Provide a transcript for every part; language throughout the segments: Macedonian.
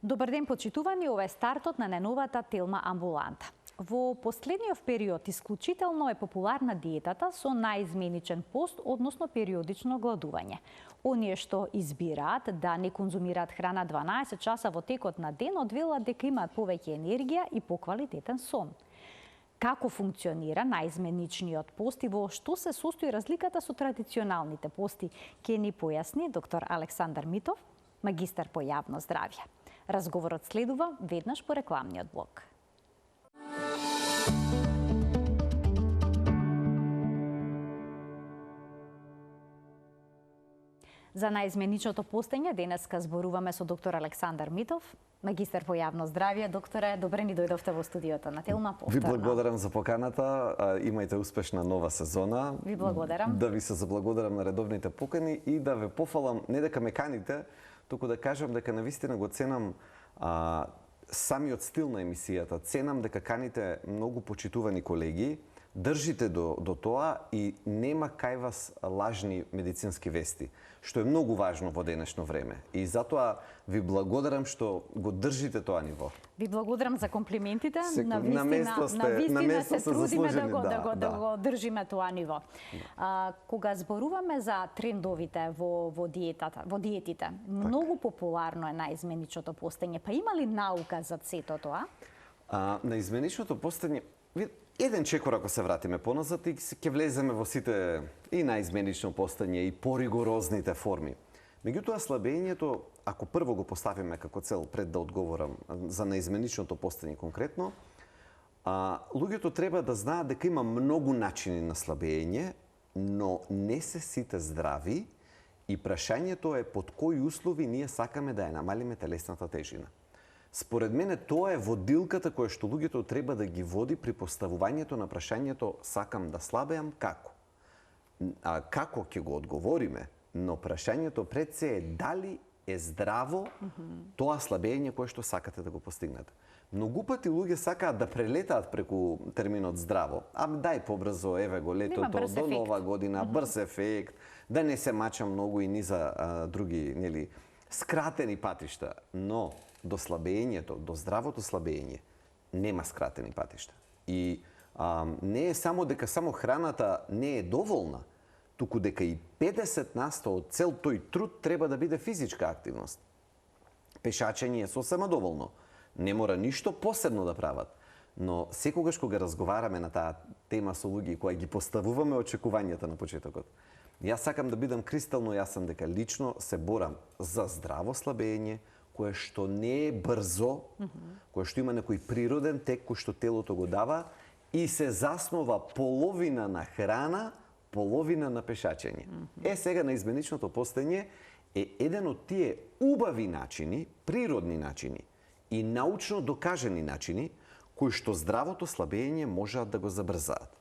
Добар ден, почитувани, ова е стартот на најновата телма амбуланта. Во последниот период исклучително е популарна диетата со наизменичен пост, односно периодично гладување. Оние што избираат да не конзумираат храна 12 часа во текот на денот, велат дека имаат повеќе енергија и поквалитетен сон. Како функционира наизменичниот пост и во што се состои разликата со традиционалните пости, ќе ни појасни доктор Александар Митов, магистар по јавно здравје. Разговорот следува веднаш по рекламниот блок. За наизменичното постење денеска зборуваме со доктор Александар Митов, магистар по јавно здравје. Докторе, добре ни дојдовте во студиото на Телма повторно. Ви благодарам за поканата, имајте успешна нова сезона. Ви благодарам. Да ви се заблагодарам на редовните покани и да ве пофалам, не дека ме каните, туку да кажам дека навистина го ценам самиот стил на емисијата. Ценам дека каните многу почитувани колеги, држите до тоа и нема кај вас лажни медицински вести, што е многу важно во денешно време. И затоа ви благодарам што го држите тоа ниво. Ви благодарам за комплиментите. На место се трудиме да го го држиме тоа ниво. Кога зборуваме за трендовите во диетите, многу популарно е наизменичното постење. Па има ли наука за сето тоа? Наизменичното постење, еден чекор ако се вратиме поназад и ќе влеземе во сите и наизменично постење и поригорозните форми. Меѓутоа слабењето, ако прво го поставиме како цел пред да одговорам за наизменичното постење конкретно, луѓето треба да знаат дека има многу начини на слабење, но не се сите здрави и прашањето е под кои услови ние сакаме да ја намалиме телесната тежина. Според мене тоа е водилката која што луѓето треба да ги води при поставувањето на прашањето сакам да слабеам како. Како ќе го одговориме, но прашањето пред се е дали е здраво тоа слабење кое што сакате да го постигнете. Многу пати луѓе сакаат да прелетаат преку терминот здраво. Дај побрзо, еве го летото, до нова година, брз ефект, да не се мача многу и ни за други, нели, скратени патишта, но до слабењето, до здравото слабење, нема скратени патишта. И не е само дека само храната не е доволна, туку дека и 50% од цел тој труд треба да биде физичка активност. Пешачење е сосема доволно. Не мора ништо посебно да прават. Но секогаш кога разговараме на таа тема со луѓе кои ги поставуваме очекувањата на почетокот, јас сакам да бидам кристално јасен дека лично се борам за здраво слабење, кое што не е брзо, кое што има некој природен тек кој што телото го дава и се заснова половина на храна, половина на пешачење. Сега наизменичното постење е еден од тие убави начини, природни начини и научно докажени начини кои што здравото слабење можат да го забрзаат.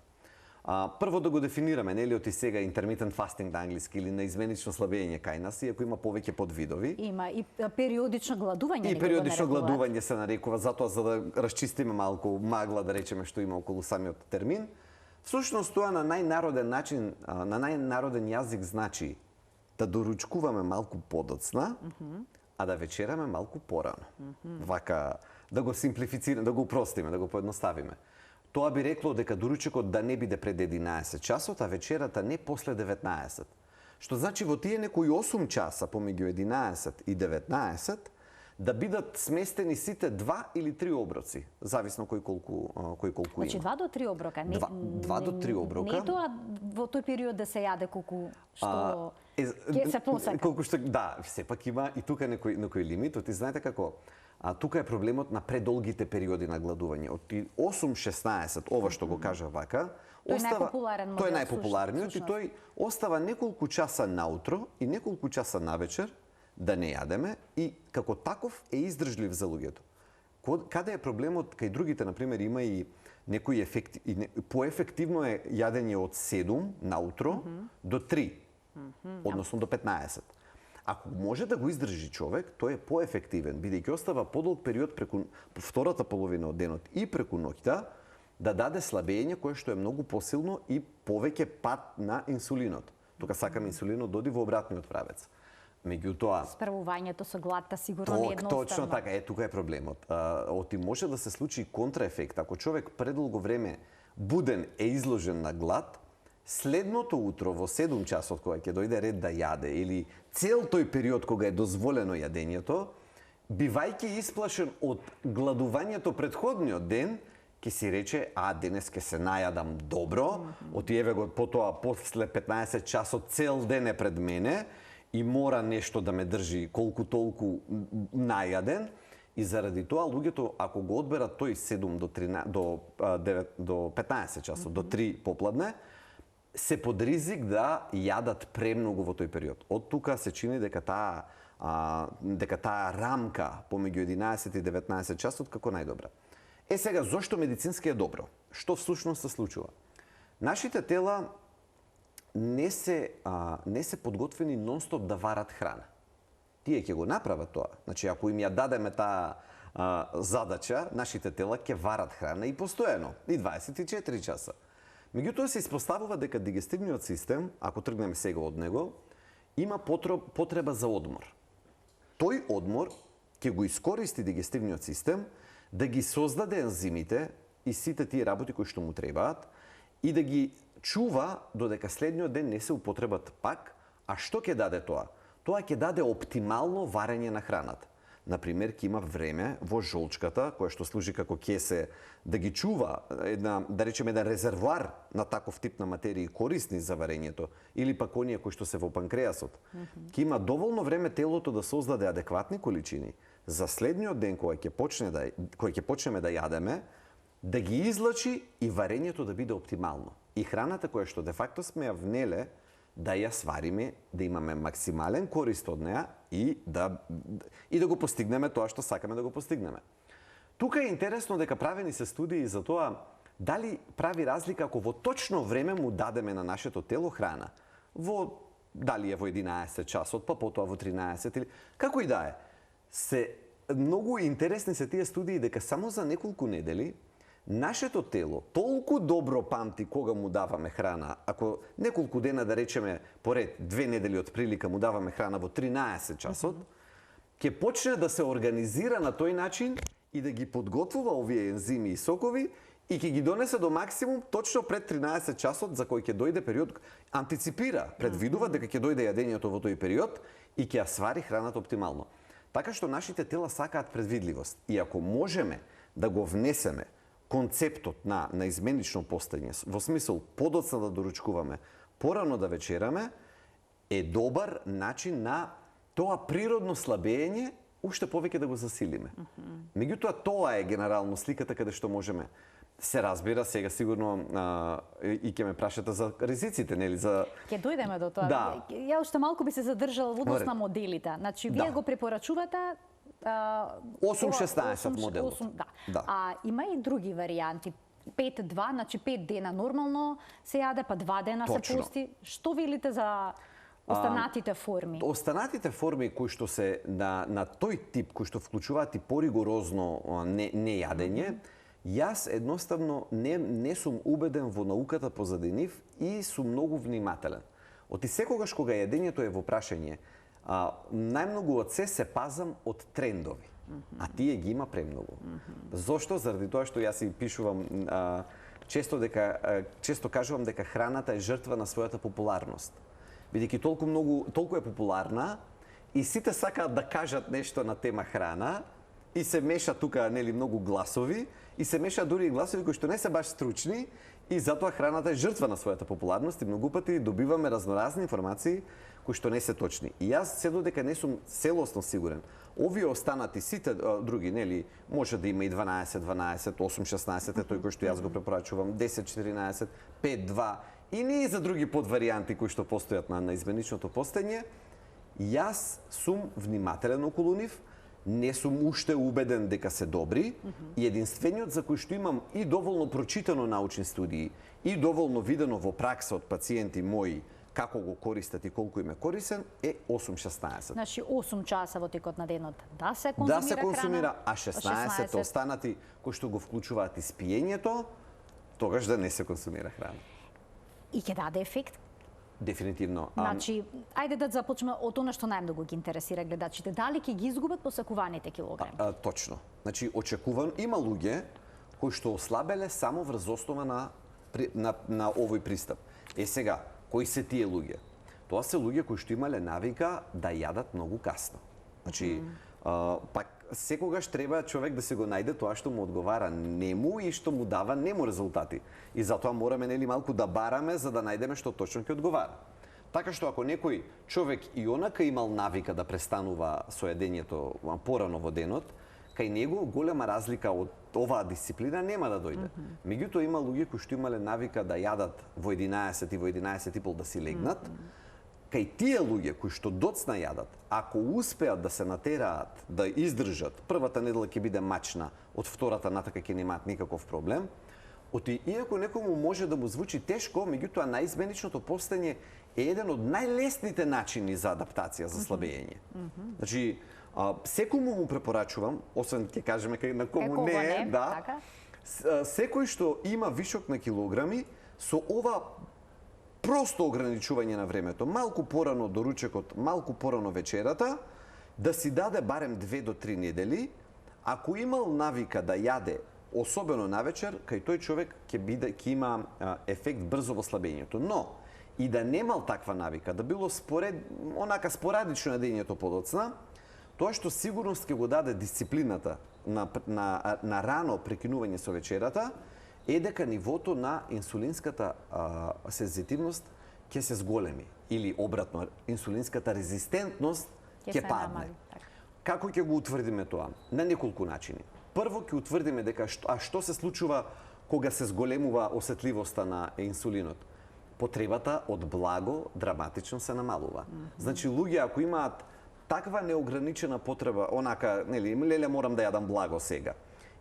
Прво да го дефинираме, нели оти сега intermittent fasting на англиски или наизменично слабење кај нас, иако има повеќе подвидови. Има и периодично гладување. И периодично гладување се нарекува, затоа за да расчистиме малку магла, да речеме, што има околу самиот термин. Всушност тоа на најнароден начин, на најнароден јазик значи да доручкуваме малку подоцна, а да вечераме малку порано. Вака да го симплифицираме, да го упростиме, да го поедноставиме. Тоа би рекло дека доручекот да не биде пред 11 часот, а вечерата не после 19. Што значи во тие некои 8 часа помеѓу 11 и 19 да бидат сместени сите 2 или 3 оброци, зависно кој колку има. Значи 2 до 3 оброка, не 2 до 3 оброка. Не тоа во тој период да се јаде колку што ќе се посака. Колку што сепак има и тука некој лимит, ти знаете како тука е проблемот на предолгите периоди на гладување. Од 8-16, ова што го кажа вака, тој е најпопуларниот и тој остава неколку часа наутро и неколку часа навечер да не јадеме и како таков е издржлив за луѓето. Каде е проблемот кај другите, например, има и некои ефекти, поефективно е јадење од 7 наутро до 3, односно до 15. Ако може да го издржи човек, тој е поефективен, бидејќи остава подолг период преку втората половина од денот и преку ноќта да даде слабење кое што е многу посилно и повеќе пат на инсулинот. Тука сакам инсулинот доди во обратниот правец. Меѓутоа, Справувањето со гладта сигурно не е едноставно. точно така, тука е проблемот. Оти може да се случи контраефект. Ако човек предолго време буден е изложен на глад, следното утро во 7 часот кога ќе дојде ред да јаде или цел тој период кога е дозволено јадењето, бивајќи исплашен од гладувањето претходниот ден, ќе си рече, денес ќе се најадам добро, отиеве го потоа после 15 часот цел ден е пред мене и мора нешто да ме држи колку толку најаден. И заради тоа луѓето, ако го одберат тој 7 до 13 до 9 до 15 часот, до 3 попладне, се под ризик да јадат премногу во тој период. Од тука се чини дека таа рамка помеѓу 11 и 19 часот како најдобра. Сега, зошто медицински е добро? Што всушност се случува? Нашите тела не се подготвени нон-стоп да варат храна. Тие ќе го направат тоа. Значи, ако им ја дадеме таа задача, нашите тела ќе варат храна и постојано, и 24 часа. Меѓутоа се испоставува дека дигестивниот систем, ако тргнеме сега од него, има потреба за одмор. Тој одмор ќе го искористи дигестивниот систем да ги создаде ензимите и сите тие работи кои што му требаат и да ги чува додека следниот ден не се употребат пак. А што ќе даде тоа? Тоа ќе даде оптимално варење на храната. Например, ќе има време во жолчката, која што служи како кесе, да ги чува, да речеме, еден резервоар на таков тип на материи корисни за варењето, или пак оние кои што се во панкреасот. Ќе има доволно време телото да создаде адекватни количини за следниот ден кој ќе почнеме да јадеме, да ги излачи и варењето да биде оптимално. И храната која што де факто сме ја внеле, да ја свариме, да имаме максимален корист од неа и да го постигнеме тоа што сакаме да го постигнеме. Тука е интересно дека правени се студии за тоа дали прави разлика ако во точно време му дадеме на нашето тело храна. Дали е во 11 часот, па потоа во 13 или како и да е. Многу интересни се тие студии дека само за неколку недели нашето тело толку добро памти кога му даваме храна. Ако неколку дена, да речеме, поред 2 недели од прилика му даваме храна во 13 часот, ќе почне да се организира на тој начин и да ги подготвува овие ензими и сокови и ќе ги донесе до максимум точно пред 13 часот за кој ќе дојде период, антиципира, предвидува дека ќе дојде јадењето во тој период и ќе ја свари храната оптимално. Така што нашите тела сакаат предвидливост и ако можеме да го внесеме концептот на изменично постање, во смисол подоцна да доручкуваме, порано да вечераме, е добар начин на тоа природно слабење, уште повеќе да го засилиме. Меѓутоа, тоа е генерално сликата каде што можеме. Се разбира, сега сигурно и ќе ме прашате за ризиците, нели? Ќе дојдеме до тоа. Да. Ја уште малку би се задржала во однос на моделите. Значи, вие го препорачувате 8-16 моделот. Да. Има и други варијанти. 5-2, значи 5 дена нормално се јаде, па 2 дена се пости. Што велите за останатите форми? Останатите форми кои што се на тој тип, кои што вклучуваат и поригорозно нејадење, јас едноставно не сум убеден во науката позади нив и сум многу внимателен. Оти секогаш кога јадењето е во прашање, најмногу од се пазам од трендови, а тие ги има премногу. Зошто? Заради тоа што јас и пишувам често кажувам дека храната е жртва на својата популарност. Бидејќи толку е популарна и сите сакаат да кажат нешто на тема храна и се меша тука нели многу гласови и се меша дури и гласови кои што не се баш стручни и затоа храната е жртва на својата популарност и многу пати добиваме разноразни информации кои што не се точни. И јас се додека не сум целосно сигурен. Овие останати сите други, нели, може да има и 12-12, 8-16, тој кој што јас го препорачувам, 10-14, 5-2 и не и за други подваријанти кои што постојат на изменичното постање. Јас сум внимателен околу нив, не сум уште убеден дека се добри и единствениот за кој што имам и доволно прочитано научни студии и доволно видено во пракса од пациенти мои како го користат и колку им е корисен, е 8-16. Значи 8 часа во текот на денот да се консумира храна? Да се консумира, а 16 останати кои што го вклучуваат испиењето, тогаш да не се консумира храна. И ќе даде ефект? Дефинитивно. Значи, ајде да започнеме од она што најмногу ги интересира гледачите. Дали ќе ги изгубат посакуваните килограми? Точно. Значи, очекуван има луѓе кои што ослабеле само врз основа на овој пристап. Сега, кои се тие луѓе? Тоа се луѓе кои што имале навика да јадат многу касно. Значи, пак секогаш треба човек да се го најде тоа што му одговара нему и што му дава нему резултати. И затоа мораме нели малку да бараме за да најдеме што точно ќе одговара. Така што ако некој човек и онака имал навика да престанува со јадењето порано во денот, кај него голема разлика од оваа дисциплина нема да дојде. Меѓутоа има луѓе кои што имале навика да јадат во 11 и во 11 и пол да си легнат. Кај тие луѓе кои што доцна јадат, ако успеат да се натераат, да издржат, првата недела ќе биде мачна, од втората натака ќе немаат никаков проблем. Иако некому може да му звучи тешко, меѓутоа наизменичното постење е еден од најлесните начини за адаптација за слабење. Значи, секому му препорачувам, освен ќе кажеме на кому не, да. Секој што има вишок на килограми, со ова просто ограничување на времето, малку порано до ручекот, малку порано вечерата, да си даде барем 2 до 3 недели, ако имал навика да јаде, особено навечер, кај тој човек ќе има ефект брзо во слабењето. Но и да немал таква навика, да било спорадично јадењето подоцна, тоа што сигурност ќе го даде дисциплината на рано прекинување со вечерата, е дека нивото на инсулинската сензитивност ќе се зголеми. Или обратно, инсулинската резистентност ќе падне. Како ќе го утврдиме тоа? На неколку начини. Прво ќе утврдиме дека што се случува кога се зголемува осетливоста на инсулинот? Потребата од благо драматично се намалува. Значи, луѓе ако имаат таква неограничена потреба, онака, нели, леле морам да јадам благо сега.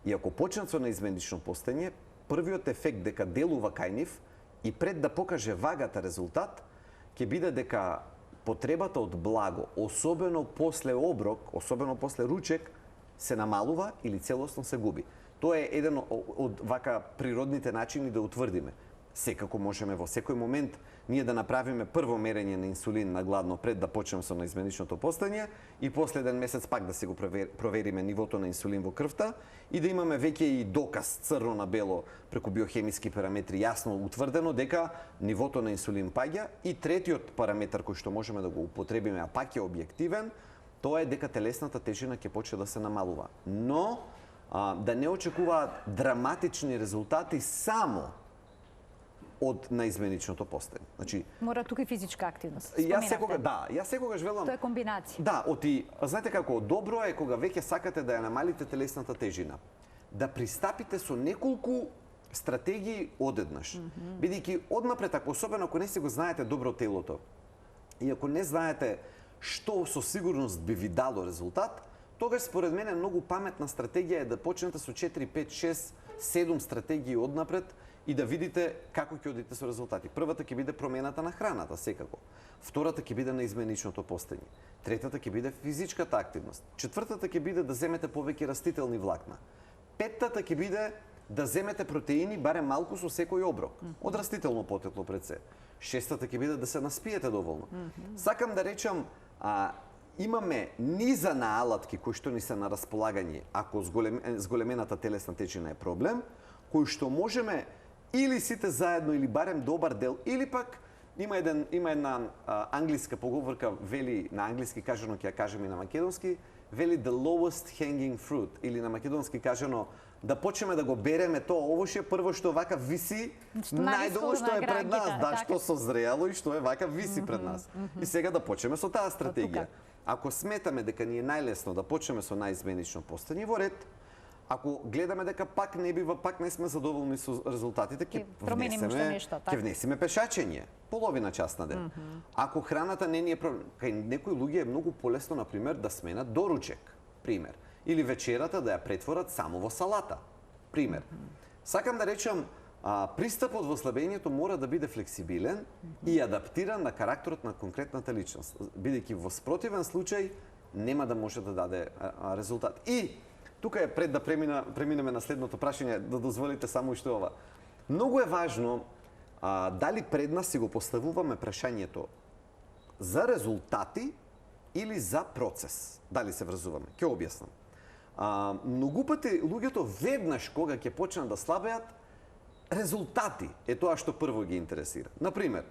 И ако почнат со наизменично постење, првиот ефект дека делува кај нив и пред да покаже вагата резултат, ќе биде дека потребата од благо, особено после оброк, особено после ручек, се намалува или целосно се губи. Тоа е еден од вака природните начини да утврдиме. Секако можеме во секој момент ние да направиме прво мерење на инсулин на гладно пред да почнеме со наизменичното постење и после еден месец пак да се го провериме нивото на инсулин во крвта и да имаме веќе и доказ црно на бело преку биохемиски параметри јасно утврдено дека нивото на инсулин паѓа. И третиот параметар кој што можеме да го употребиме, а пак е објективен, тоа е дека телесната тежина ќе почне да се намалува. Но да не очекуваат драматични резултати само од наизменичното постење. Значи, мора тука и физичка активност. Јас секогаш велам. Тоа е комбинација. Да, знаете како, добро е кога веќе сакате да ја намалите телесната тежина, да пристапите со неколку стратегии одеднаш. Бидејќи однапред, особено ако не си го знаете добро телото и ако не знаете што со сигурност би ви дало резултат, тогаш според мене многу паметна стратегија е да почнете со 4, 5, 6, 7 стратегии однапред и да видите како ќе одите со резултати. Првата ќе биде промената на храната, секако. Втората ќе биде наизменичното постење. Третата ќе биде физичката активност. Четвртата ќе биде да земете повеќе растителни влакна. Петтата ќе биде да земете протеини барем малку со секој оброк, од растително потекло пред се. Шестата ќе биде да се наспиете доволно. Сакам да речам, имаме низа на алатки кои што ни се на располагање ако зголемената телесна тежина е проблем, кои што можеме или сите заедно, или барем добар дел, или пак има една англиска поговорка, вели на англиски кажано, ќе ја кажем и на македонски, вели the lowest hanging fruit, или на македонски кажано, да почнеме да го береме тоа овошје прво што вака виси најдолу што е пред нас, што созрело и што е вака виси пред нас. И сега да почнеме со таа стратегија. Ако сметаме дека ни е најлесно да почнеме со наизменично постење, во ред. Ако гледаме дека пак не бива, пак не сме задоволни со резултатите, ќе внесеме пешачење, половина час на ден. Ако храната не ни е проблем, кај некои луѓе е многу полесно, например, да сменат доручек, пример, или вечерата да ја претворат само во салата, пример. Сакам да речам, пристапот во слабењето мора да биде флексибилен и адаптиран на карактерот на конкретната личност, бидејќи во спротивен случај нема да може да даде резултат. И тука е пред да преминеме на следното прашање, да дозволите само уште ова. Многу е важно дали пред нас си го поставуваме прашањето за резултати или за процес? Дали се врзуваме? Ќе објаснам. Многу пати луѓето веднаш кога ќе почнат да слабеат, резултати е тоа што прво ги интересира. Например,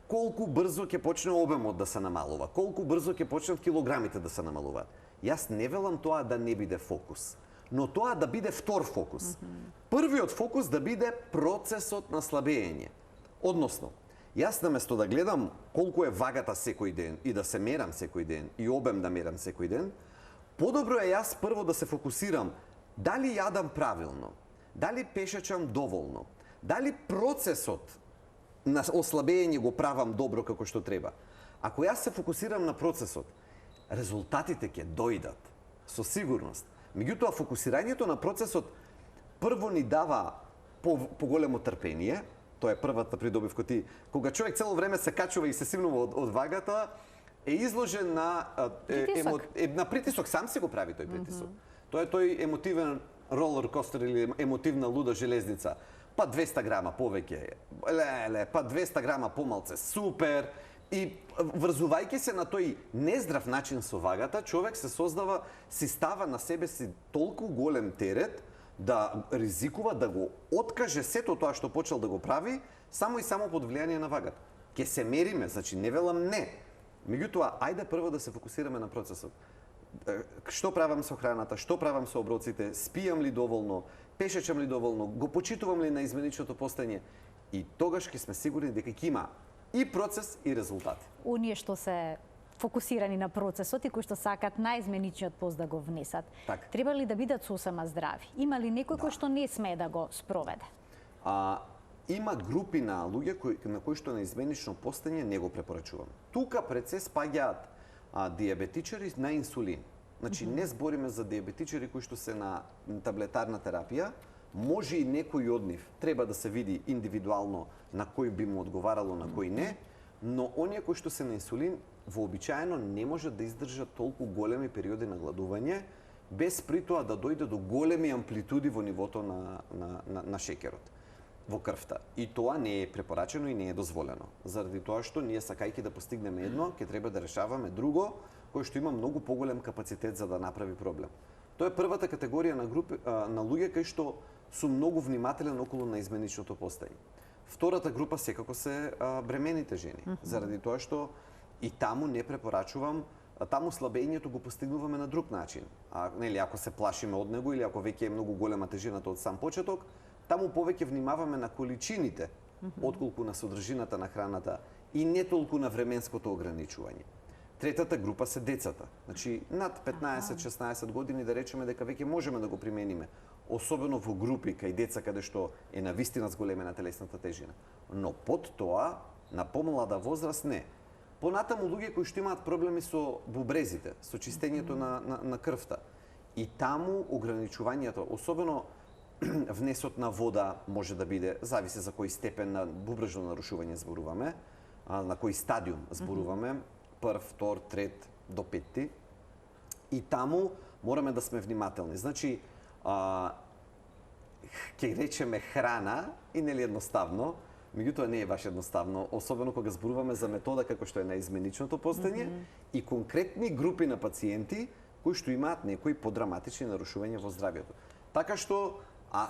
колку брзо ќе почне обемот да се намалува, колку брзо ќе почнат килограмите да се намалуваат. Јас не велам тоа да не биде фокус, но тоа да биде втор фокус. Првиот фокус да биде процесот на слабење. Односно, јас наместо да гледам колку е вагата секој ден и да се мерам секој ден и обем да мерам секој ден, подобро е јас прво да се фокусирам дали јадам правилно, дали пешачам доволно, дали процесот на ослабење го правам добро како што треба. Ако јас се фокусирам на процесот, резултатите ќе дојдат со сигурност. Меѓутоа, фокусирањето на процесот прво ни дава поголемо трпение. Тоа е првата придобивка. Кога човек цело време се качува и се симнува од вагата, е изложен на притисок. Сам си го прави тој притисок. Тоа е тој емотивен ролер костер или емотивна луда железница. Па 200 грама повеќе, па 200 грама помалце, супер. И врзувајќи се на тој нездрав начин со вагата, човек се создава, си става на себе си толку голем терет да ризикува да го откаже сето тоа што почел да го прави, само и само под влијание на вагата. Ке се мериме, значи не велам не. Меѓутоа, ајде прво да се фокусираме на процесот. Што правам со храната, што правам со оброците, спијам ли доволно, пешачам ли доволно, го почитувам ли на изменичното постојање, и тогаш ќе сме сигурни дека ќе има и процес и резултати. Оние што се фокусирани на процесот и кои што сакат најизменичниот пост да го внесат, треба ли да бидат сосема здрави? Има ли некој кој што не смее да го спроведе? Има групи на луѓе на кои што на изменично постојање не го препорачуваме. Тука пред се спаѓаат диабетичари на инсулин. Значи, не збориме за диабетичари кои што се на таблетарна терапија. Може и некој од нив треба да се види индивидуално на кој би му одговарало, на кој не, но оние кои што се на инсулин вообичаено не можат да издржат толку големи периоди на гладување, без при тоа да дојде до големи амплитуди во нивото на шеќерот во крвта. И тоа не е препорачено и не е дозволено. Заради тоа што ние, сакајќи да постигнеме едно, ќе треба да решаваме друго, кој што има многу поголем капацитет за да направи проблем. Тоа е првата категорија на луѓе кои што су многу внимателен околу на изменичното постојање. Втората група секако се бремените жени, заради тоа што и таму не препорачувам, таму слабењето го постигнуваме на друг начин. Ако се плашиме од него или ако веќе е многу голема тежината од сам почеток, таму повеќе внимаваме на количините, отколку на содржината на храната и не толку на временското ограничување. Третата група се децата. Значи, над 15-16 години да речеме дека веќе можеме да го примениме, особено во групи кај деца каде што е навистина зголемена телесната тежина. Но под тоа, на помлада возраст не. Понатаму луѓе кои што имаат проблеми со бубрезите, со чистењето на крвта. И таму ограничувањето, особено внесот на вода може да биде, зависи за кој степен на бубрежно нарушување зборуваме, на кој стадиум зборуваме, прв, втор, трет до петти. И таму мораме да сме внимателни. Значи, ќе речеме храна и нели едноставно, меѓутоа не е баш едноставно, особено кога зборуваме за метода како што е на изменичното постојање и конкретни групи на пациенти кои што имаат некои подраматични нарушувања во здравјето. Така што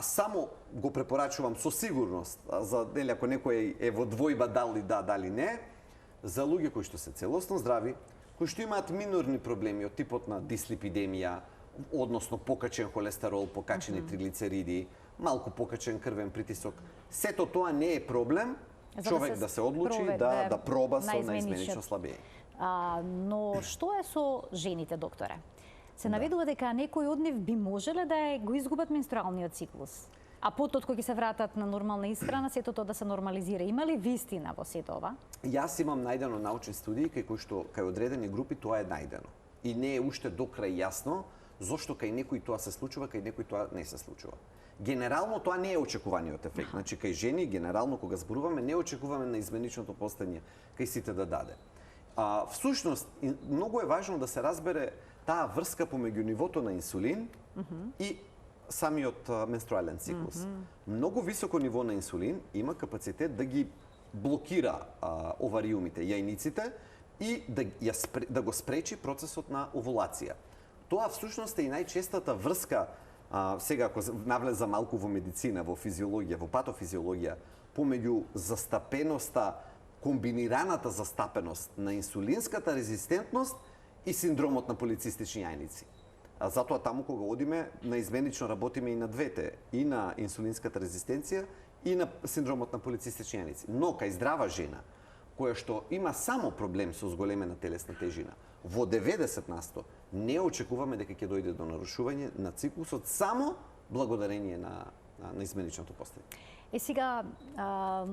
само го препорачувам со сигурност, за нели ако некој е во двојба дали да, дали не, за луѓе кои што се целосно здрави, кои што имаат минорни проблеми од типот на дислипидемија, односно покачен холестерол, покачени триглицериди, малку покачен крвен притисок. Сето тоа не е проблем, човек да се одлучи да проба со наизменично слабење. Но што е со жените, докторе? Се наведува дека некои од нив би можеле да го изгубат менструалниот циклус, а потоа кога се вратат на нормална исхрана, сето тоа да се нормализира. Има ли вистина во сето ова? Јас имам најдено научни студии кај одредени групи тоа е најдено. И не е уште до крај јасно зошто кај некои тоа се случува, кај некои тоа не се случува. Генерално тоа не е очекуваниот ефект. Значи кај жени генерално кога зборуваме не очекуваме на изменичното постојање кај сите да даде. Всушност многу е важно да се разбере таа врска помеѓу нивото на инсулин и самиот менструален циклус. Многу високо ниво на инсулин има капацитет да ги блокира овариумите, јајниците и да го спречи процесот на овулација. Тоа всушност е и најчестата врска, сега ако навлеза малку во медицина, во физиологија, во патофизиологија, помеѓу застапеноста, комбинираната застапеност на инсулинската резистентност и синдромот на полицистични јајници. А затоа таму кога одиме, наизменично работиме и на двете, и на инсулинската резистенција, и на синдромот на полицистични јајници. Но кај здрава жена, која што има само проблем со зголемена телесна тежина, во 90% не очекуваме дека ќе дојде до нарушување на циклусот само благодарение на изменичното постање. Сега,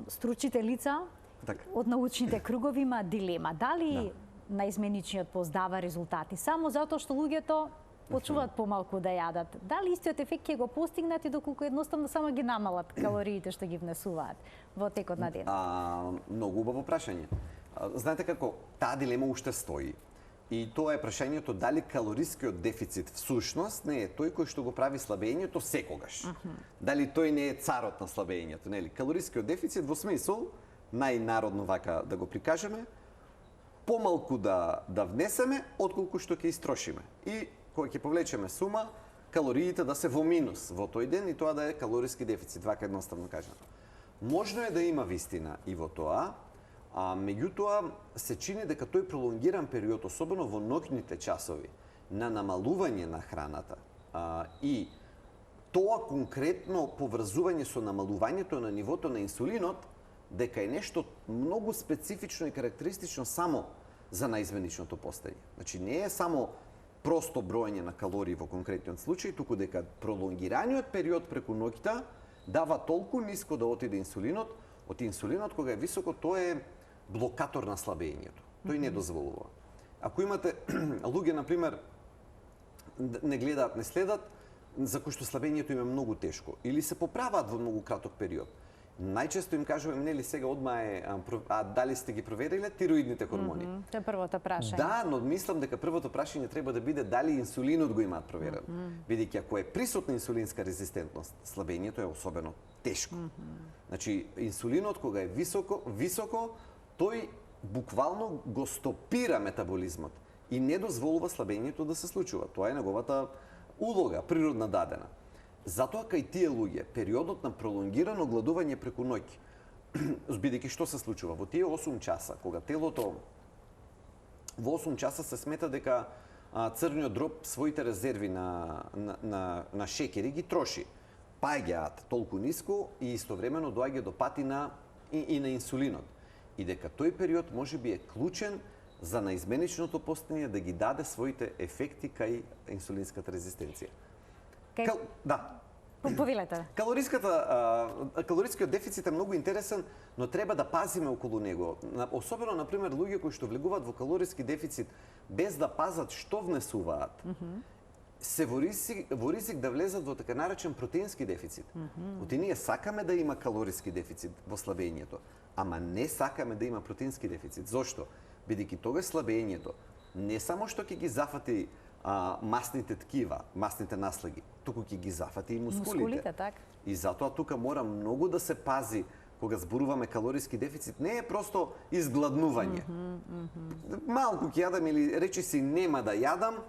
стручите лица од научните кругови има дилема. Дали наизменичниот пост дава резултати само затоа што луѓето почнуваат помалку да јадат? Дали истиот ефект ќе го постигнат и доколку едноставно само ги намалат калориите што ги внесуваат во текот на ден? Многу убаво прашање. Знаете како, таа дилема уште стои. И тоа е прашањето дали калорискиот дефицит всушност не е тој кој што го прави слабењето секогаш. Дали тој не е царот на слабењето, нели? Калорискиот дефицит во смисол, најнародно вака да го прикажеме, помалку да внесеме отколку што ќе истрошиме. И кога ќе повлечеме сума, калориите да се во минус во тој ден и тоа да е калориски дефицит, вака едноставно кажано. Можно е да има вистина и во тоа, меѓутоа се чини дека тој пролонгиран период, особено во ноќните часови, на намалување на храната и тоа конкретно поврзување со намалувањето на нивото на инсулинот, дека е нешто многу специфично и карактеристично само за наизменичното постање. Значи не е само просто броење на калории во конкретниот случај, туку дека пролонгираниот период преку ноќта дава толку ниско да отиде инсулинот. Од инсулинот кога е високо, тоа е блокатор на слабењето. Тој не дозволува. Ако имате луѓе, например, не гледаат, не следат, за кои што слабењето им е многу тешко или се поправаат во многу краток период, најчесто им кажуваме, нели сега одма е, дали сте ги провериле тироидните хормони? Тоа е првото прашање. Да, но мислам дека првото прашање треба да биде дали инсулинот го имаат проверено. Бидејќи ако е присутна инсулинска резистентност, слабењето е особено тешко. Значи, инсулинот кога е високо, тој буквално го стопира метаболизмот и не дозволува слабењето да се случува. Тоа е неговата улога, природна дадена. Затоа кај тие луѓе, периодот на пролонгирано гладување преку ноќ, бидејќи што се случува? Во тие 8 часа, кога телото во 8 часа се смета дека црниот дроб своите резерви на шеќери ги троши. Паѓаат толку ниско и истовремено доаѓа до патина и на инсулинот. И дека тој период можеби е клучен за наизменичното постање да ги даде своите ефекти кај инсулинската резистенција. Повелете. Калорискиот дефицит е многу интересен, но треба да пазиме околу него. Особено, например, луѓе кои што влегуваат во калориски дефицит без да пазат што внесуваат, се во ризик да влезат во така наречен протеински дефицит. Оти ние сакаме да има калориски дефицит во слабењето, ама не сакаме да има протеински дефицит. Зошто? Бидејќи тогаш слабењето не само што ќе ги зафати масните ткива, масните наслаги, туку ќе ги зафати и мускулите. Так. И затоа тука мора многу да се пази кога зборуваме калориски дефицит. Не е просто изгладнување. Малку ќе јадам или речиси нема да јадам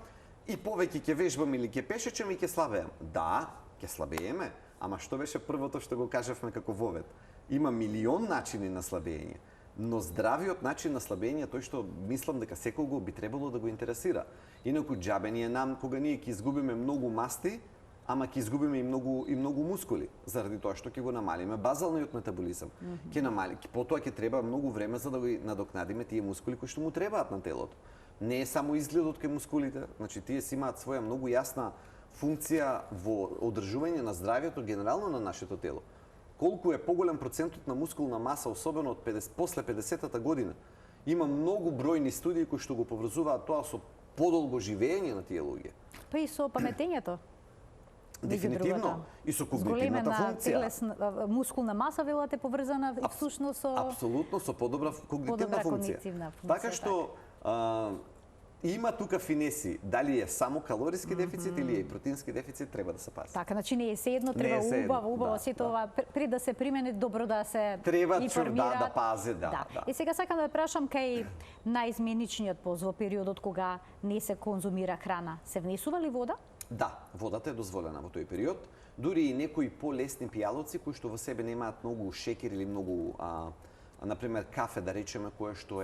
и повеќе ќе вежбам или ќе пешечам и ќе слабеам. Да, ќе слабееме, ама што беше првото што го кажавме како вовед? Има милион начини на слабење. Но здравиот начин на слабење, тој што мислам дека секого би требало да го интересира. Инаку џабе ни е нам кога ние ќе изгубиме многу масти, ама ќе изгубиме и многу мускули, заради тоа што ќе го намалиме базалниот метаболизам. Потоа ќе треба многу време за да го надокнадиме тие мускули кои што му требаат на телото. Не е само изгледот кај мускулите, значи тие си имаат своја многу јасна функција во одржување на здравието генерално на нашето тело. Колку е поголем процентот на мускулна маса, особено после 50-та година, има многу бројни студии кои што го поврзуваат тоа со подолго живење на тие луѓе. Па и со паметењето. Дефинитивно. И со когнитивната функција. Мускулна маса велате поврзана и всушност со апсолутно со подобра когнитивна функција. Така што има тука финеси. Дали е само калориски дефицит или е и протеински дефицит, треба да се пази. Така, значи не е се едно, треба се едно, убаво сето ова, пред да се примени, добро да се Треба информираат. да пази, да. И сега сакам да прашам кај најизменичниот пост во периодот кога не се конзумира храна, се внесува ли вода? Да, водата е дозволена во тој период. Дури и некои полесни пијалоци кои што во себе немаат многу шекер или многу например кафе да речеме кое што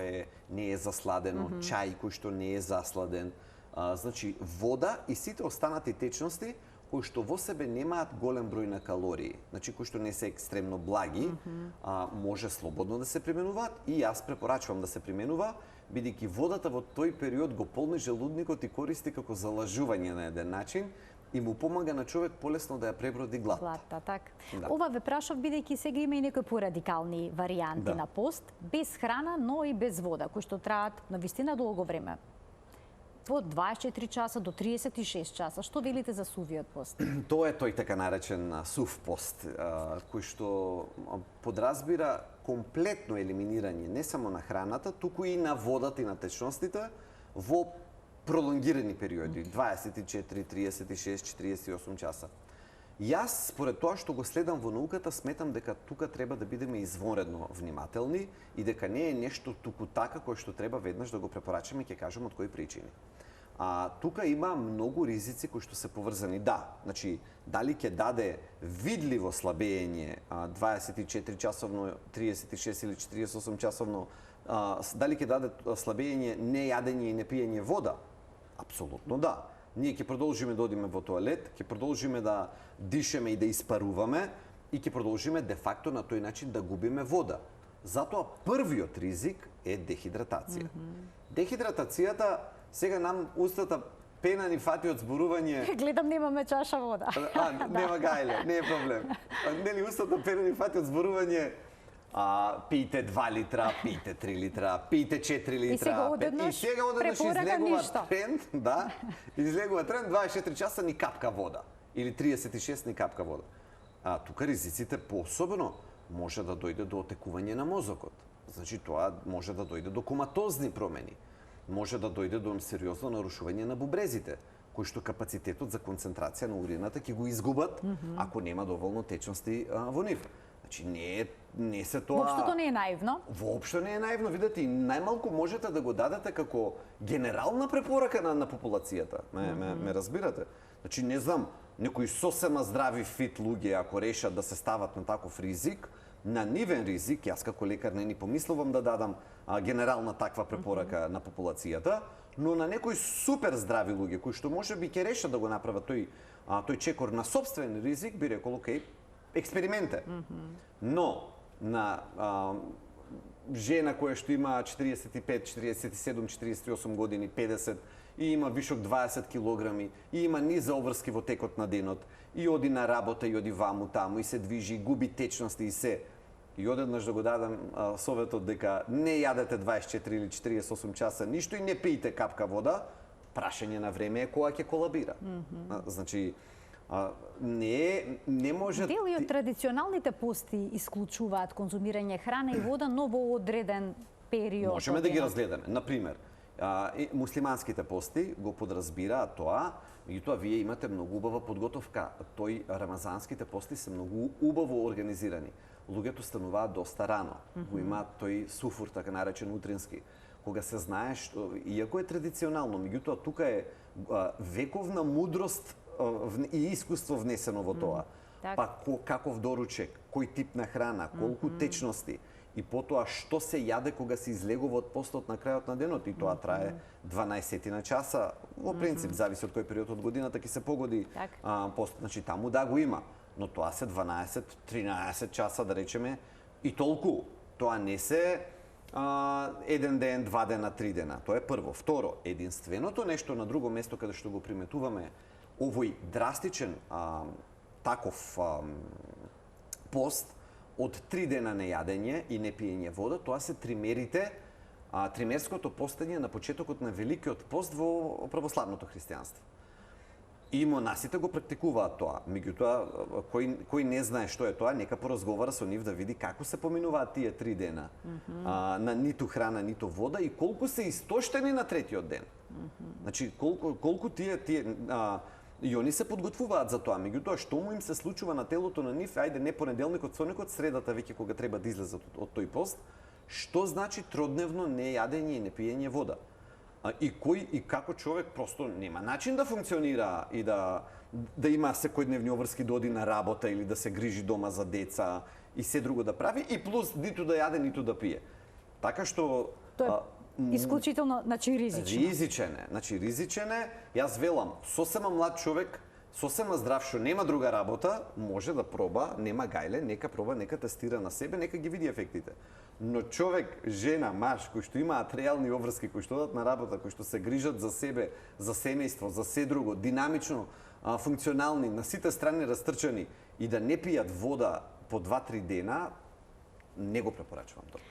не е засладено, чај кој што не е засладен, значи вода и сите останати течности кои што во себе немаат голем број на калории, значи кои што не се екстремно благи, може слободно да се применуваат и јас препорачувам да се применува, бидејќи водата во тој период го полни желудникот и користи како залажување на еден начин и му помага на човек полесно да ја преброди глад. Глад, така. Да. Ова ве прашав бидејќи сега има и некои порадикални варијанти на пост, без храна, но и без вода, кои што траат навистина долго време. Од 24 часа до 36 часа. Што велите за сувиот пост? Тоа е тој така наречен сув пост, кој што подразбира комплетно елиминирање не само на храната, туку и на водата и на течностите во пролонгирани периоди, 24, 36, 48 часа. Јас, според тоа што го следам во науката, сметам дека тука треба да бидеме извонредно внимателни и дека не е нешто туку така кое што треба веднаш да го препорачаме и ќе кажам од кои причини. Тука има многу ризици кои што се поврзани. Да, значи, дали ќе даде видливо слабење 24 часовно, 36 или 48 часовно, дали ќе даде слабење нејадење и непиење вода? Апсолутно да. Ние ќе продолжиме да одиме во тоалет, ќе продолжиме да дишеме и да испаруваме и ќе продолжиме де факто на тој начин да губиме вода. Затоа првиот ризик е дехидратација. Дехидратацијата, сега нам устата пена ни фати од зборување. Гледам немаме чаша вода. Нема гајле, не е проблем. Нели устата пена ни фати од зборување пијте 2 литра, пијте 3 литра, пијте 4 литра. И сега одеднаш излегува тренд, да, излегува тренд 24 часа ни капка вода или 36 ни капка вода. Тука ризиците поособно може да дојде до отекување на мозокот. Значи тоа може да дојде до коматозни промени. Може да дојде до сериозно нарушување на бубрезите, кои што капацитетот за концентрација на урината ќе го изгубат ако нема доволно течности во нив. Значи не се тоа. Воопшто не е наивно. Воопшто не е наивно, видете, и најмалку можете да го дадете како генерална препорака на популацијата. Ме разбирате? Значи не знам, некои сосема здрави фит луѓе ако решат да се стават на таков ризик, на нивен ризик, јас како лекар не ни помислувам да дадам генерална таква препорака на популацијата, но на некои супер здрави луѓе кои што можеби ќе решат да го направат тој чекор на собствен ризик, би рекол, окей, експерименте. Но на жена која што има 45, 47, 48 години, 50 и има вишок 20 килограми и има низа обврски во текот на денот и оди на работа и оди ваму таму и се движи, губи течности и се. И одеднаш да го дадам советот дека не јадете 24 или 48 часа ништо и не пиете капка вода, прашање на време е кога ќе колабира. Значи не може. Дели од традиционалните пости исклучуваат конзумирање храна и вода, но во одреден период. Можеме да ги разгледаме. Например, муслиманските пости го подразбираат тоа, меѓутоа вие имате многу убава подготовка. Рамазанските пости се многу убаво организирани. Луѓето стануваат доста рано. Го имаат тој суфур, така наречен утрински. Кога се знае што, иако е традиционално, меѓутоа тука е вековна мудрост и искуство внесено во тоа. Па каков доручек, кој тип на храна, колку течности и потоа што се јаде кога се излегува од постот на крајот на денот и тоа трае 12 на часа. Во принцип зависи од кој период од годината ќе се погоди пост. Значи таму да го има, но тоа се 12, 13 часа да речеме и толку. Тоа не се еден ден, 2 дена, 3 дена. Тоа е прво. Второ, единственото нешто на друго место каде што го приметуваме овој драстичен таков пост од 3 дена нејадење и непиење вода, тоа се тримерите, тримерското постење на почетокот на Великиот пост во православното христијанство. И монасите го практикуваат тоа. Меѓутоа, кој не знае што е тоа, нека поразговара со нив да види како се поминуваат тие 3 дена. На ниту храна, ниту вода и колку се истоштени на третиот ден. Значи, колку тие и они се подготвуваат за тоа. Меѓутоа, што му им се случува на телото на нив, ајде не понеделникот, вторникот, средата веќе кога треба да излезат од тој пост, што значи тродневно не јадење и не пиење вода? И како човек просто нема начин да функционира и да има секојдневни обврски да оди на работа или да се грижи дома за деца и се друго да прави и плюс ниту да јаде, ниту да пие. Така што тоа е исклучително, значи ризично. Ризичен е. Јас велам, сосема млад човек, сосема здрав што нема друга работа, може да проба, нема гајле, нека проба, нека тестира на себе, нека ги види ефектите. Но човек, жена, маж, кои што имаат реални обврски, кои што одат на работа, кои што се грижат за себе, за семејство, за се друго, динамично, функционални, на сите страни растрчани и да не пијат вода по 2-3 дена, не го препорачувам тоа.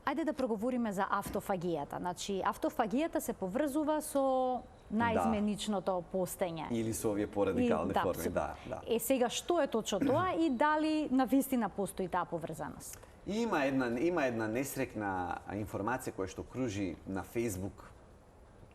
Ајде да проговориме за автофагијата. Значи, автофагијата се поврзува со наизменичното постење. Или со овие порадикални форми, да. Сега, што е точно тоа и дали навистина постои таа поврзаност? Има една несрекна информација која што кружи на Facebook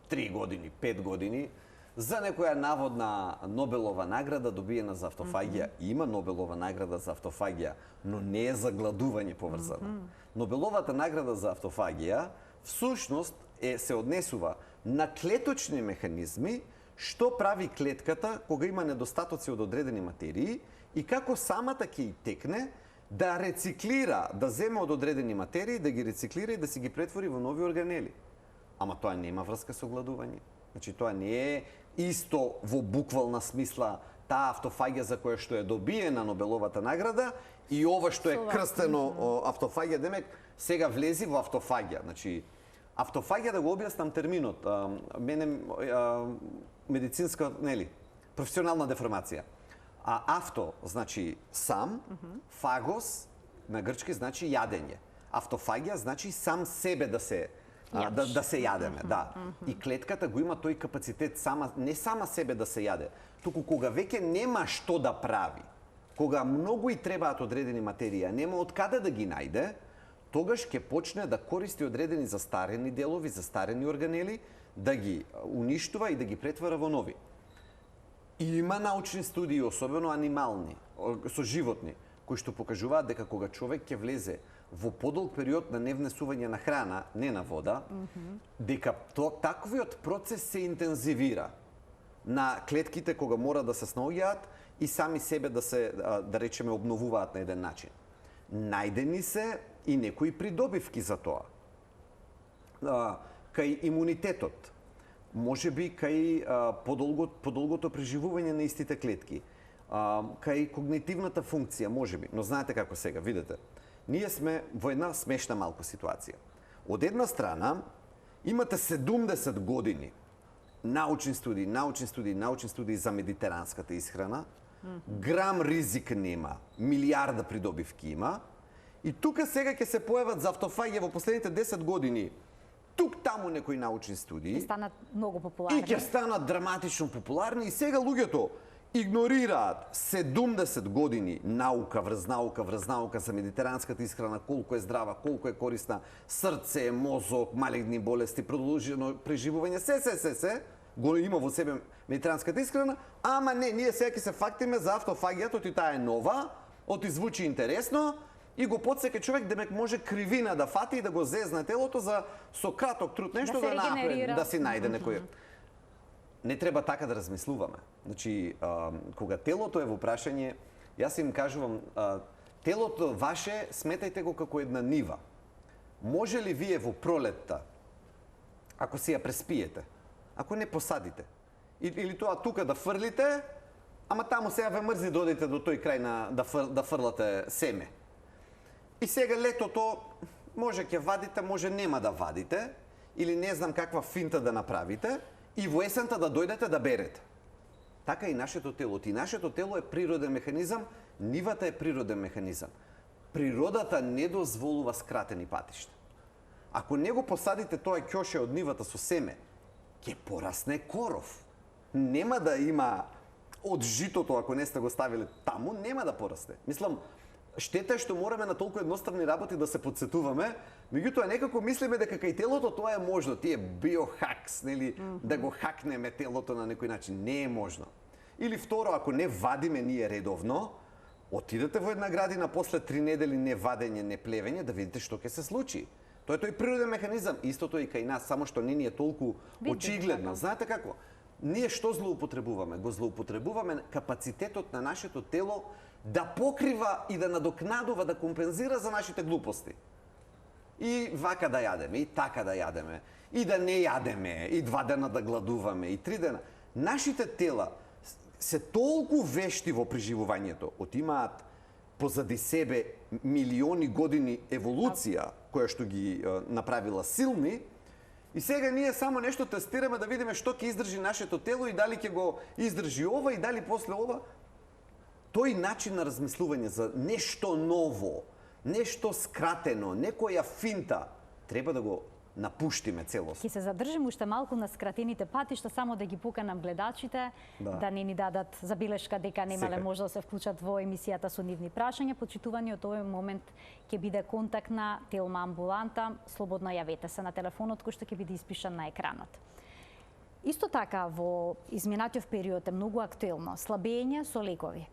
3 години, 5 години, за некоја наводна Нобелова награда добиена за автофагија. Има Нобелова награда за автофагија, но не е за гладување поврзана. Нобеловата награда за автофагија всушност се однесува на клеточни механизми што прави клетката кога има недостатоци од одредени материи и како самата ќе и текне да рециклира, да земе од одредени материи, да ги рециклира и да си ги претвори во нови органели. Ама тоа нема врска со гладување. Значи тоа не е исто во буквална смисла таа автофагија за која што е добиена Нобеловата награда и ова што е крстено автофагија, демек сега влези во автофагија. Значи автофагија, да го објаснам терминот, мене медицинска, професионална деформација. Авто значи сам, фагос на грчки значи јадење. Автофагија значи сам себе да се јадеме, да. И клетката го има тој капацитет не сама себе да се јаде, туку кога веќе нема што да прави, кога многу и требаат одредени материи, нема од каде да ги најде, тогаш ќе почне да користи одредени застарени делови, застарени органели, да ги уништува и да ги претвара во нови. И има научни студии, особено анимални, со животни, кои што покажуваат дека кога човек ќе влезе во подолг период на невнесување на храна, не на вода, дека таквиот процес се интензивира на клетките кога мора да се снаоѓаат и сами себе да речеме, обновуваат на еден начин. Најдени се и некои придобивки за тоа. Кај имунитетот, може би кај подолгото преживување на истите клетки, кај когнитивната функција, може би. Но знаете како сега, видете, ние сме во една смешна малку ситуација. Од една страна, имате 70 години научни студии за медитеранската исхрана, грам ризик нема, милиарда придобивки има, и тука сега ќе се појават за автофагија во последните 10 години тук-таму некои научни студии. Ќе станат многу популарни. И ќе станат драматично популарни и сега луѓето игнорираат 70 години наука врз наука за медитеранската исхрана, колку е здрава, колку е корисна, срце, мозок, малигни болести, продолжено преживување, се го има во себе медитеранската исхрана, ама не, ние сега ќе се фактиме за автофагијата, оти таа е нова, оти звучи интересно, и го подсека човек демек може кривина да фати и да го зезне телото за со краток труд нешто да направи, да си најде некој. Не треба така да размислуваме. Значи, кога телото е во прашање, јас им кажувам, телото ваше сметајте го како една нива. Може ли вие во пролетта, ако си ја преспиете, ако не посадите, или тоа тука да фрлите, ама таму сега ве мрзи да одите до тој крај да фрлате семе. И сега летото може ќе вадите, може нема да вадите, или не знам каква финта да направите, и во есента да дојдете да берете. Така и нашето тело. И нашето тело е природен механизам, нивата е природен механизам. Природата не дозволува скратени патишта. Ако не го посадите тоа ќоше од нивата со семе, ќе порасне коров. Нема да има од житото, ако не сте го ставиле таму, нема да порасте. Мислам, штета е што мораме на толку едноставни работи да се подсетуваме, меѓутоа некако мислиме дека кај телото тоа е можно, тие биохакс, нели, да го хакнеме телото на некој начин, не е можно. Или второ, ако не вадиме ние редовно, отидете во една градина после 3 недели не вадење, не плевење, да видите што ќе се случи. Тоа е тој природен механизам, истото и кај нас, само што не ни е толку очигледно. Знаете како? Ние што злоупотребуваме? Го злоупотребуваме капацитетот на нашето тело да покрива и да надокнадува, да компензира за нашите глупости. И вака да јадеме, и така да јадеме, и да не јадеме, и 2 дена да гладуваме, и 3 дена. Нашите тела се толку вешти во преживувањето, имаат позади себе милиони години еволуција, која што ги направила силни, и сега ние само нешто тестираме да видиме што ќе издржи нашето тело и дали ќе го издржи ова и дали после ова. Тој начин на размислување за нешто ново, нешто скратено, некоја финта, треба да го напуштиме целосно. Ќе се задржим уште малку на скратените патишта, само да ги поканам гледачите, да не ни дадат забелешка дека немале може да се вклучат во емисијата со нивни прашања. Почитувани, од овој момент ќе биде контактна Телма амбуланта. Слободно јавете се на телефонот кој што ќе биде испишан на екранот. Исто така, во изминатиот период е многу актуелно слабење со лекови.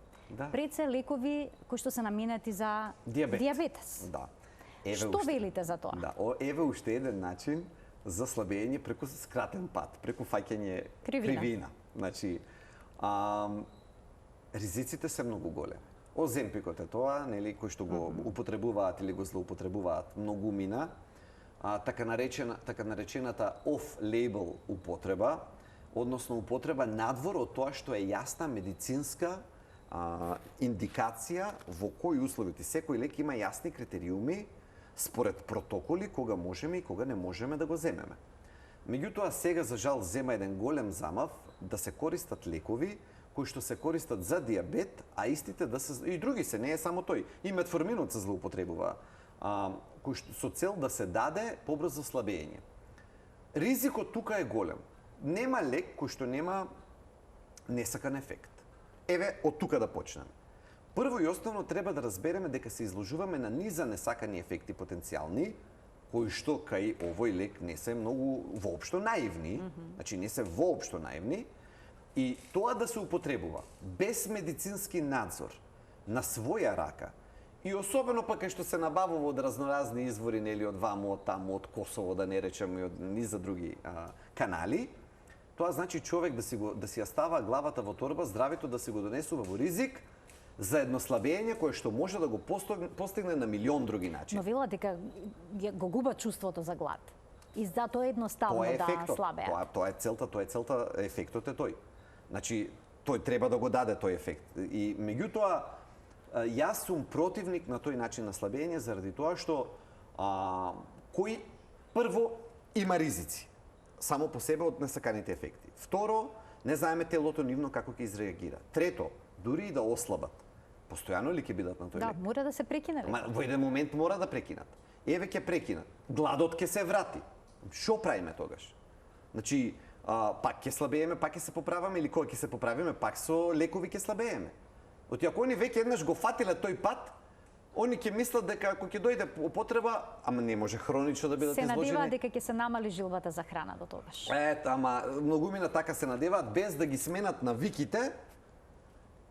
Пред се лекови кои што се наменети за диабетес. Да. Што велите за тоа? Да, еве уште еден начин за слабење преку скратен пат, преку фаќање кривина. Значи, ризиците се многу големи. Оземпикот е тоа, нели, кој што го употребуваат или го злоупотребуваат многумина, така наречената off-label употреба, односно употреба надвор од тоа што е јасна медицинска индикација во кои услови. Секој лек има јасни критериуми според протоколи кога можеме и кога не можеме да го земеме. Меѓутоа сега за жал зема еден голем замав да се користат лекови кои што се користат за диабет, а истите да се и други се, не е само тој. И метформинот се злоупотребува, кој што со цел да се даде побрзо слабење. Ризикот тука е голем. Нема лек кој што нема несакан ефект. Еве, од тука да почнеме. Прво и основно треба да разбереме дека се изложуваме на низа несакани ефекти потенцијални, кои што кај овој лек не се многу воопшто наивни, значи не се воопшто наивни, и тоа да се употребува без медицински надзор на своја рака, и особено пак што се набавува од разноразни извори, нели, од ваму, од таму, од Косово, да не речеме, и од низа други канали, тоа значи човек да си ја става главата во торба, здравето да си го донесува во ризик за едно слабење кое што може да го постигне на милион други начини. Но вела дека го губат чувството за глад. И затоа едноставно да слабеат. Тоа е целта, ефектот е тој. Значи, тој треба да го даде тој ефект. И меѓутоа, јас сум противник на тој начин на слабење заради тоа што кој прво има ризици само по себе од несаканите ефекти. Второ, не знаеме телото нивно како ќе изреагира. Трето, дури и да ослабат, постојано ли ќе бидат на тој лек? Да, мора да се прекине. Во еден момент мора да прекинат. Еве ќе прекинат. Гладот ќе се врати. Што правиме тогаш? Значи, пак ќе слабееме, пак ќе се поправаме, или кога ќе се поправиме, пак со лекови ќе слабееме. Оти ако они веќе еднаш го фатиле тој пат, они ќе мислат дека ако ќе дојде употреба, ама не може хронично да бидат изложени. Се надеваат дека ќе се намали жилбата за храна до тогаш. Ама многумина така се надеваат без да ги сменат навиките.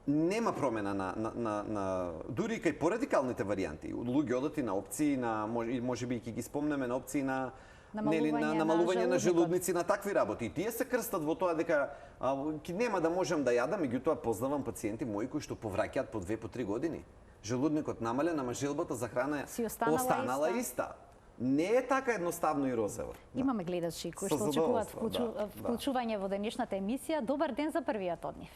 Нема промена на дури кај порадикалните варијанти. Луѓе одат и на опции на можеби ќе ги спомнеме на опции на намалување на желудници, на такви работи. И тие се крстат во тоа дека нема да можам да јадам, меѓутоа познавам пациенти мои кои што повраќаат по 2-3 години. Желудникот намален, ама желбата за храна останала иста. Не е така едноставно и розово. Имаме гледачи кои што очекуваат вклучување во денешната емисија. Добар ден за првиот од нив.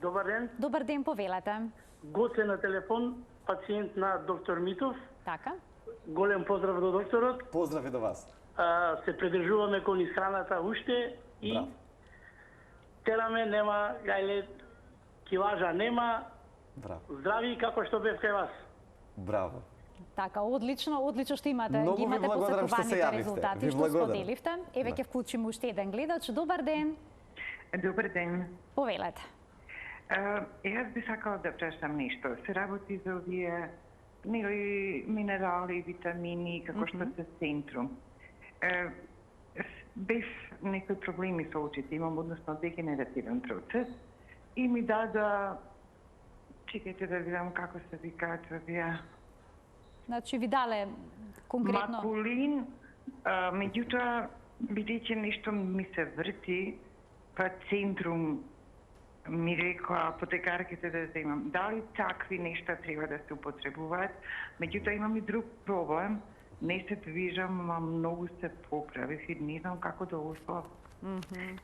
Добар ден. Добар ден, повелете. Гоце на телефон, пациент на доктор Митов. Така. Голем поздрав до докторот. Поздрави до вас. Се придржуваме кон исхраната уште и тераме, нема гајле, килажа нема. Браво. Здрави како што бев кај вас. Браво. Така, одлично што имате посакуваните резултати што споделивте. Еве ќе вклучиме уште еден гледач. Добар ден. Добар ден. Повелете. Јас би сакала да прашам нешто. Се работи за овие минерали, витамини, како што се центрум. Без некои проблеми со очите, имам односно дегенеративен процес и ми дада, чекајте да видам како се викаат овие, Значи ви дале конкретно... макулин, меѓутоа, бидејќи нешто ми се врти, па центрум ми рекоа апотекарките да земам. Дали такви нешта треба да се употребуваат? Меѓутоа имам и друг проблем. Не се движам, ама многу се поправих и не знам како да ослаб.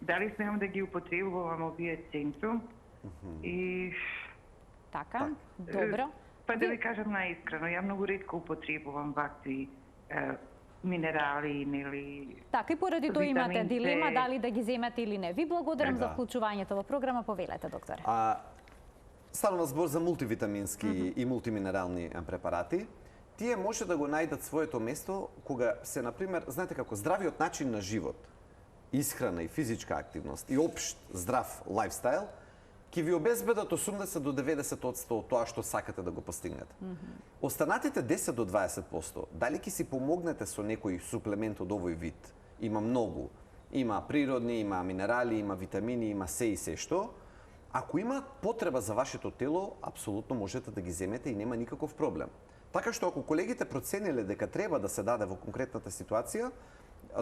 Дали смеам да ги употребувам овие центрум? И... Така, добро. Па да ви кажам наискрено, ја многу ретко употребувам вакви минерали, нели... Така, и поради тоа имате витамин С. дилема дали да ги земете или не. Ви благодарам за Да. вклучувањето во програма. Повелете, докторе. Станува збор за мултивитамински и мултиминерални препарати. Тие може да го најдат своето место кога се, например, знаете како здравиот начин на живот, исхрана и физичка активност и општ здрав лајфстайл ќе ви обезбедат 80 до 90% од тоа што сакате да го постигнете. Останатите 10 до 20%, дали ќе си помогнете со некој суплемент од овој вид? Има многу. Има природни, има минерали, има витамини, има се и се што. Ако има потреба за вашето тело, апсолутно можете да ги земете и нема никаков проблем. Така што ако колегите процениле дека треба да се даде во конкретната ситуација,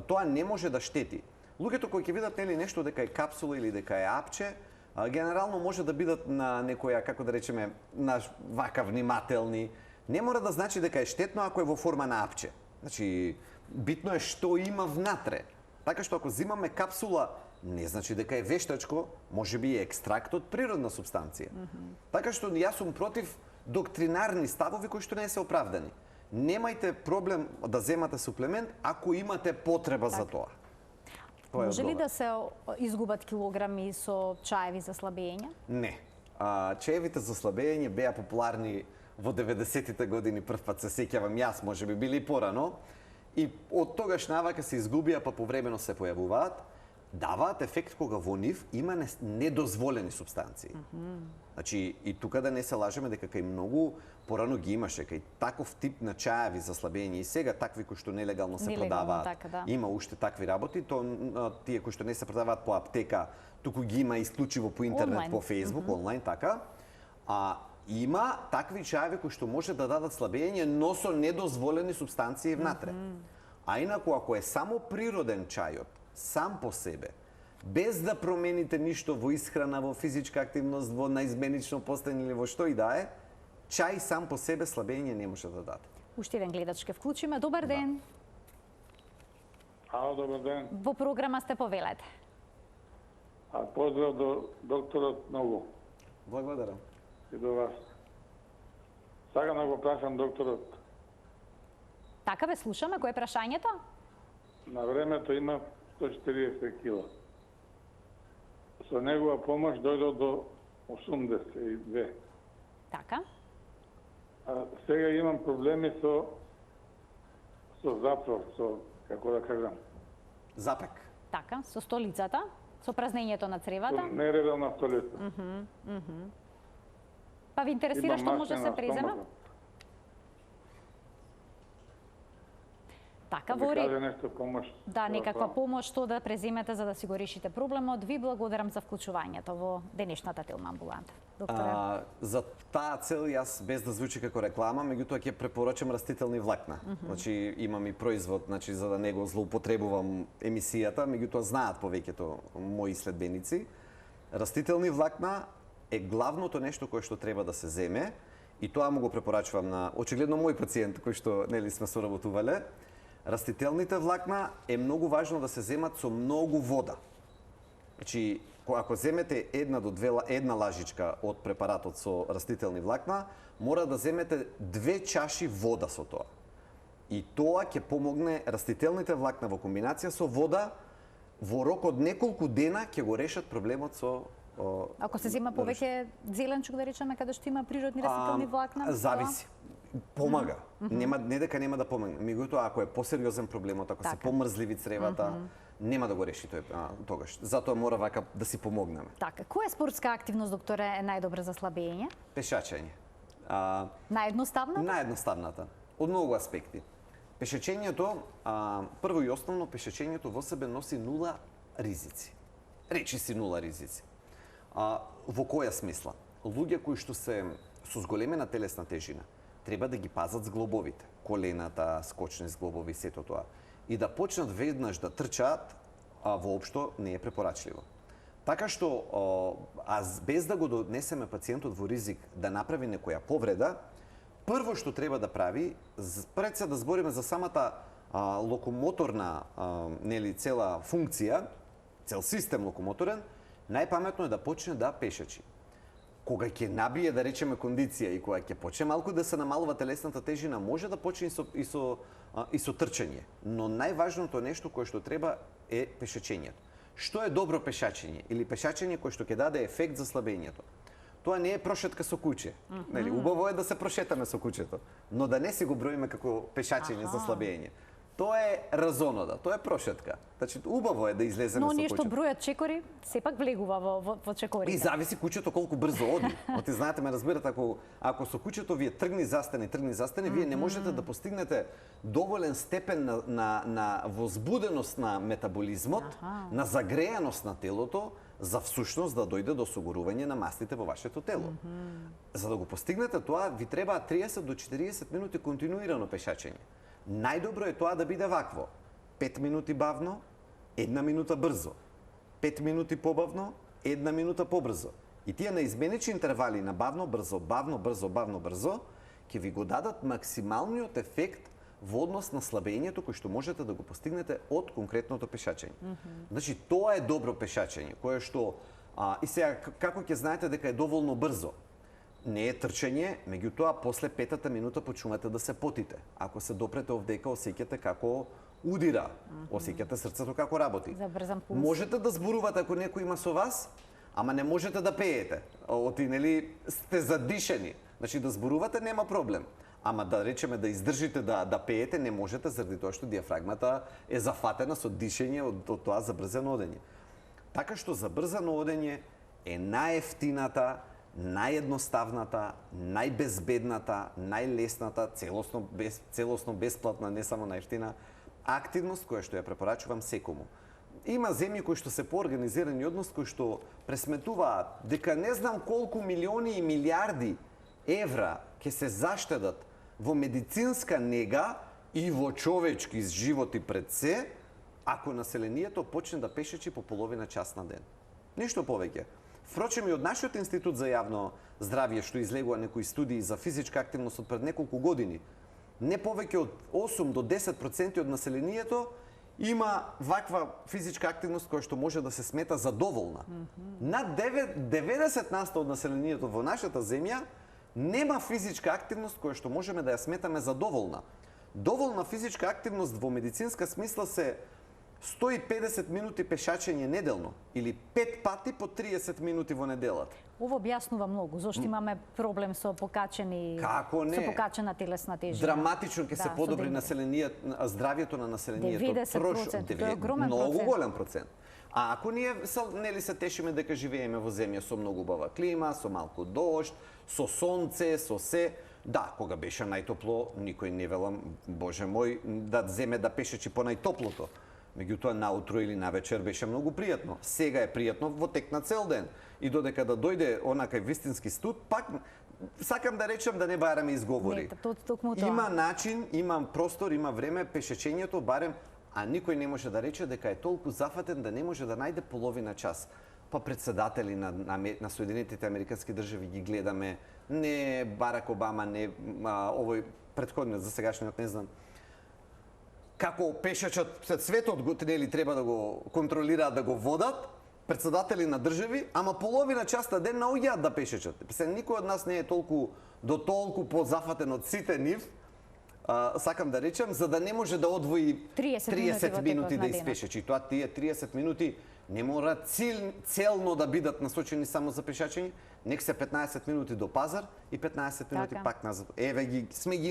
тоа не може да штети. Луѓето кои ќе видат нели нешто дека е капсула или дека е апче, генерално може да бидат на некоја, како да речеме, вака внимателни. Не мора да значи дека е штетно ако е во форма на апче. Значи, битно е што има внатре. Така што ако зимаме капсула, не значи дека е вештачко, може би е екстракт од природна субстанција. Така што јас сум против доктринарни ставови кои што не се оправдани. Немајте проблем да земате суплемент ако имате потреба за тоа. Може ли да се изгубат килограми со чаеви за слабење? Не. Чаевите за слабење беа популарни во 90-тите години, прв пат се сеќавам јас, може би били и порано. И од тогаш навака се изгубија, па повремено се појавуваат. Даваат ефект кога во нив има недозволени субстанции. Значи, и тука да не се лажеме дека кај многу порано ги имаше, кај таков тип на чаеви за слабење и сега такви кои што нелегално се продаваат. Така, да. Има уште такви работи, тие кои што не се продаваат по аптека, туку ги има исклучиво по интернет, Онлайн. по Facebook, онлайн, така. Има такви чаеви кои што може да дадат слабење, но со недозволени субстанции внатре. А инаку, ако е само природен чајот, сам по себе, без да промените ништо во исхрана, во физичка активност, во наизменично постање или во што и да е, чај сам по себе слабење не може да даде. Уште еден гледач ке вклучиме. Добар ден. Ало, добар ден. Во програма сте, повелете. Поздрав до докторот многу Благодарам. и до вас. Сакам да го прашам докторот. Така ве слушаме, кој е прашањето? На времето има 140 кила. Со негова помош дојдов до 82. Така. Сега имам проблеми со затвор, како да кажам, Запек. Така, со столицата, со празнењето на со цревата. нередовна столица. Па ви интересира што може да се маснина преземе? стомакот. Така, Да во ми ред. каже нешто помош. Да, некаква помош што да преземете за да си го решите проблемот. Ви благодарам за вклучувањето во денешната Телма амбуланта. Докторе. За таа цел јас без да звучи како реклама, меѓутоа ќе препорачам растителни влакна. Значи имам и производ, значи за да не го злоупотребувам емисијата, меѓутоа знаат повеќето мои следбеници. Растителни влакна е главното нешто кое што треба да се земе и тоа му го препорачувам на очигледно мој пациент кој што нели сме соработувале. Растителните влакна е многу важно да се земат со многу вода. Значи, ако земете една лажичка од препаратот со растителни влакна, мора да земете 2 чаши вода со тоа. И тоа ќе помогне растителните влакна во комбинација со вода во рок од неколку дена ќе го решат проблемот со Ако се зема повеќе зеленчук, да речеме, каде што има природни растителни влакна? Зависи. Помага. Не дека нема да помогне. Меѓутоа, ако е посериозен проблемот, ако се Така. помрзливи цревата, нема да го реши тој тогаш. Затоа мора вака да си помогнеме. Така, која спортска активност, докторе, е најдобра за слабење? Пешачење. Наједноставната? Наједноставната, од многу аспекти. Пешачењето, прво и основно, пешачењето во себе носи нула ризици. Речи си нула ризици. Во која смисла? Луѓе кои што се со зголемена телесна тежина треба да ги пазат зглобовите, колената, скочни зглобови, сето тоа. И да почнат веднаш да трчаат, воопшто не е препорачливо. Така што, без да го донесеме пациентот во ризик да направи некоја повреда, прво што треба да прави, пред се да збориме за самата локомоторна цела функција, цел систем локомоторен, најпаметно е да почне да пешачи. Кога ќе набие, да речеме, кондиција и кога ќе почне малку да се намалува телесната тежина, може да почне и со трчање. Но најважното нешто кое што треба е пешачењето. Што е добро пешачење или пешачење кое што ќе даде ефект за слабењето? Тоа не е прошетка со куќе. Нели, убаво е да се прошетаме со куќето, но да не си го броиме како пешачење за слабење. Тоа е разонода, тоа е прошетка. Значи, убаво е да излеземе со куќето. Но нешто бројат чекори сепак влегува во чекорите. И зависи куќето колку брзо оди. Оти знаете, ме разбирате, ако со куќето вие тргни застане, вие не можете да постигнете доволен степен на возбуденост на метаболизмот, на загреаност на телото, за всушност да дојде до осигурување на мастите во вашето тело. За да го постигнете тоа, ви треба 30 до 40 минути континуирано пешачење. Најдобро е тоа да биде вакво. 5 минути бавно, 1 минута брзо. 5 минути побавно, 1 минута побрзо. И тие наизменични интервали на бавно, брзо, бавно, брзо, бавно, брзо, ќе ви го дадат максималниот ефект во однос на слабењето кој што можете да го постигнете од конкретното пешачење. Значи, тоа е добро пешачење, кое што... И сега, како ќе знаете дека е доволно брзо? Не е трчање, меѓутоа, после 5-та минута почнувате да се потите. Ако се допрете овдека, осеќате како удира, осеќате срцето како работи. Забрзан пулс. Можете да зборувате ако некој има со вас, ама не можете да пеете. Оти, нели, сте задишени. Значи, да зборувате нема проблем. Ама да речеме да издржите да пеете, не можете заради тоа што диафрагмата е зафатена со дишење од тоа забрзано одење. Така што забрзано одење е најефтината, наједноставната, најбезбедната, најлесната, целосно бесплатна, не само најефтина, активност која што ја препорачувам секому. Има земји кои што се поорганизирани од нас, кои што пресметуваат дека не знам колку милиони и милиарди евра ќе се заштедат во медицинска нега и во човечки животи пред се, ако населението почне да пешачи по половина час на ден. Ништо повеќе. Впрочем, и од нашиот институт за јавно здравје што излегува некои студии за физичка активност од пред неколку години, не повеќе од 8 до 10% од населението има ваква физичка активност која што може да се смета за доволна. Над 90% од населението во нашата земја нема физичка активност која што можеме да ја сметаме за доволна. Доволна физичка активност во медицинска смисла се 150 минути пешачење неделно или 5 пати по 30 минути во неделата. Ово објаснува многу, зашто имаме проблем со покачени Како не? Со покачена телесна тежина. Драматично ќе се подобри здравјето на населението. 90%, тоа е огромен многу процент. голем процент. А ако ние нели се тешиме дека живееме во земја со многу убава клима, со малку дожд, со сонце, со се, да, кога беше најтопло, никој не велам, боже мој, да земе да пешачи по најтоплото. Меѓутоа, наутро или навечер беше многу пријатно. Сега е пријатно во тек на цел ден. И додека да дојде онакај вистински студ, пак сакам да речем да не бараме изговори. Има начин, има простор, има време, пешачењето барем, а никој не може да рече дека е толку зафатен да не може да најде половина час. Па председатели на Соединетите Американски држави ги гледаме, не Барак Обама, не овој претходниот, за сегашниот не знам, како пешачат светот нели треба да го контролираат, да го водат, председатели на држави, ама половина час на ден наоѓаат да пешачат. Се никој од нас не е толку позафатен од сите нив, сакам да речем, за да не може да одвои 30 минути да испешачи. Тоа тие 30 минути не мора целно да бидат насочени само за пешачење, нек се 15 минути до пазар и 15 минути пак назад. Еве сме ги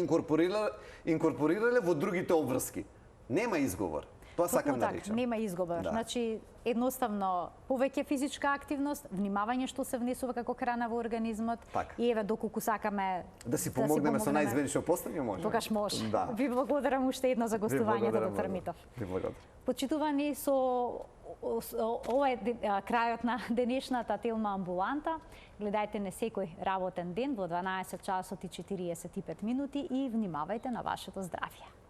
инкорпорирале во другите обврски. Нема изговор. Тоа сакам да така, речам. нема изгоба. Да. Значи, едноставно, повеќе физичка активност, внимавање што се внесува како храна во организмот Така. и еве доколку сакаме Да си помогнеме со најизменично постање може. Тогаш може. Да. Ви благодарам уште едно за гостувањето, доктор Митов. Ви благодарам. Почитувани со ова е крајот на денешната Телма амбуланта. Гледајте не секој работен ден во 12 часот и 45 минути и внимавајте на вашето здравје.